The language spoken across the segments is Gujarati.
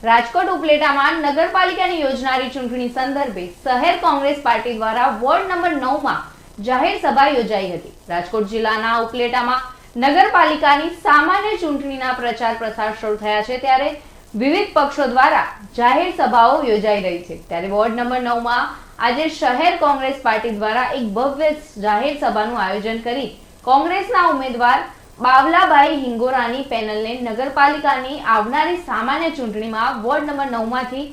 રાજકોટ ઉપલેટામાં નગરપાલિકાની યોજનારી ચૂંટણી સંદર્ભે શહેર કોંગ્રેસ પાર્ટી દ્વારા વોર્ડ નંબર 9 માં જાહેર સભા યોજાઈ હતી। રાજકોટ જિલ્લાના ઉપલેટામાં નગરપાલિકાની સામાન્ય ચૂંટણીના પ્રચાર પ્રસાર શરૂ થયા છે, ત્યારે વિવિધ પક્ષો દ્વારા જાહેર સભાઓ યોજાઈ રહી છે। ત્યારે વોર્ડ નંબર 9 માં આજે શહેર કોંગ્રેસ પાર્ટી દ્વારા એક ભવ્ય જાહેર સભાનું આયોજન કરી કોંગ્રેસના ઉમેદવાર બાવલાભાઈ હિંગોરાની પેનલને નગરપાલિકાની આવનારી સામાન્ય ચૂંટણીમાં વોર્ડ નંબર 9 માંથી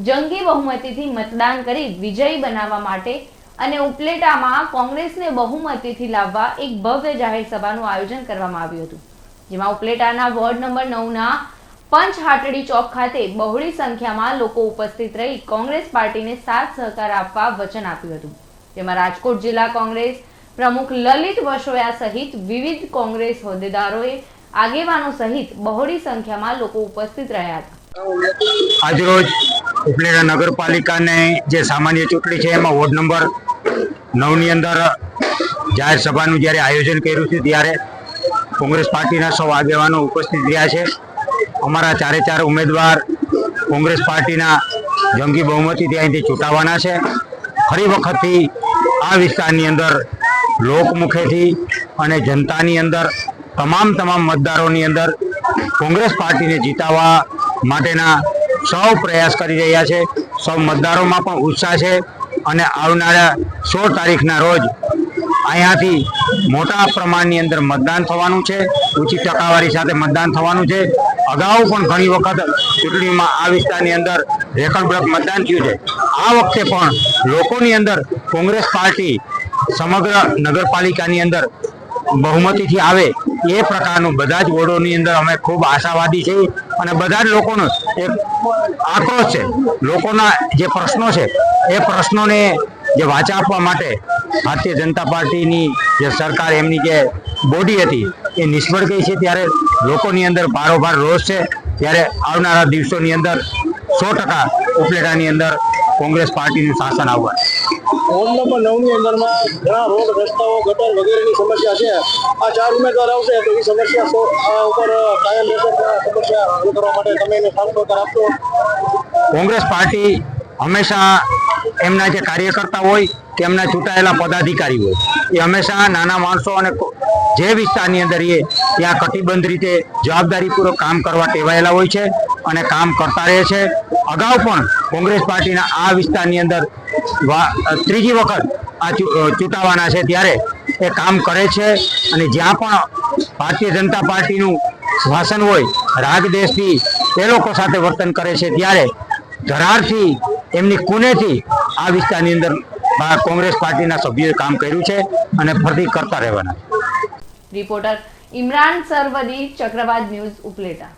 જંગી બહુમતીથી મતદાન કરી વિજયી બનાવવા માટે અને ઉપલેટામાં કોંગ્રેસને બહુમતીથી લાવવા એક ભવ્ય જાહેર સભાનું આયોજન કરવામાં આવ્યું હતું, જેમાં ઉપલેટાના વોર્ડ નંબર 9ના પંચહાટડી ચોક ખાતે બહોળી સંખ્યામાં લોકો ઉપસ્થિત રહી કોંગ્રેસ પાર્ટીને સાથ સહકાર આપવા વચન આપ્યું હતું, જેમાં રાજકોટ જિલ્લા કોંગ્રેસ પ્રમુખ લલિત વસોયા સહિત વિવિધ કોંગ્રેસ હોદ્દેદારોએ આગેવાનો સહિત બહોળી સંખ્યામાં લોકો ઉપસ્થિત રહ્યા હતા। આજરોજ ઉપલેટા નગરપાલિકાને જે સામાન્ય ચૂંટણી છે એમાં વોર્ડ નંબર 9 ની અંદર જાહેર સભાનું જ્યારે આયોજન કર્યું છે ત્યારે કોંગ્રેસ પાર્ટીના સૌ આગેવાનો ઉપસ્થિત રહ્યા છે। અમારા ચારે ચાર ઉમેદવાર કોંગ્રેસ પાર્ટીના જંગી બહુમતીથી અહીંથી ચૂંટાવાના છે। ફરી વખતથી આ વિસ્તારની અંદર લોકમુખેથી અને જનતાની અંદર તમામ મતદારોની અંદર કોંગ્રેસ પાર્ટીને જીતાવવા માટેના સૌ પ્રયાસ કરી રહ્યા છે। સૌ મતદારોમાં પણ ઉત્સાહ છે અને આવનારા 16 તારીખના રોજ અહીંયાથી મોટા પ્રમાણની અંદર મતદાન થવાનું છે, ઊંચી ટકાવારી સાથે મતદાન થવાનું છે। અગાઉ પણ ઘણી વખત ચૂંટણીમાં આ વિસ્તારની અંદર રેકર્ડ મતદાન થયું છે। આ વખતે પણ લોકોની અંદર કોંગ્રેસ પાર્ટી સમગ્ર નગરપાલિકાની અંદર બહુમતીથી આવે એ પ્રકારનું બધા જ વોર્ડોની અંદર અમે ખૂબ આશાવાદી છીએ અને બધા જ લોકોનો એક આક્રોશ છે। લોકોના જે પ્રશ્નો છે એ પ્રશ્નોને જે વાચા આપવા માટે ભારતીય જનતા પાર્ટીની જે સરકાર એમની જે બોડી હતી એ નિષ્ફળ ગઈ છે, ત્યારે લોકોની અંદર ભારોભાર રોષ છે। ત્યારે આવનારા દિવસોની અંદર 100% ઉપલેટાની અંદર કોંગ્રેસ પાર્ટીનું શાસન આવવા। વોર્ડ નંબર 9 ની અંદરમાં ઘણા રોડ રસ્તાઓ ગટર વગેરેની સમસ્યા છે। આ ચાર ઉમેદવાર આવશે તો એ સમસ્યા ઉપર કાયમ સમસ્યા હલ કરવા માટે તમે એને સાથ સહકાર આપશો? કોંગ્રેસ પાર્ટી હંમેશા એમના જે કાર્યકર્તા હોય કે એમના ચૂંટાયેલા પદાધિકારી હોય એ હંમેશા નાના માણસો અને જે વિસ્તારની અંદર એ ત્યાં કટિબદ્ધ રીતે જવાબદારીપૂર્વક કામ કરવા ટેવાયેલા હોય છે અને કામ કરતા રહે છે। અગાઉ પણ કોંગ્રેસ પાર્ટીના આ વિસ્તારની અંદર ત્રીજી વખત આ ચૂંટાવાના છે ત્યારે એ કામ કરે છે અને જ્યાં પણ ભારતીય જનતા પાર્ટીનું શાસન હોય રાગદેશથી એ લોકો સાથે વર્તન કરે છે, ત્યારે ધરારથી એમની કુનેથી આ વિસ્તારની અંદર કોંગ્રેસ પાર્ટીના સભ્યોએ કામ કર્યું છે અને ફરીથી કરતા રહેવાના છે। રિપોર્ટર ઇમરાન સરવદી, ચક્રવાત ન્યૂઝ, ઉપલેટા।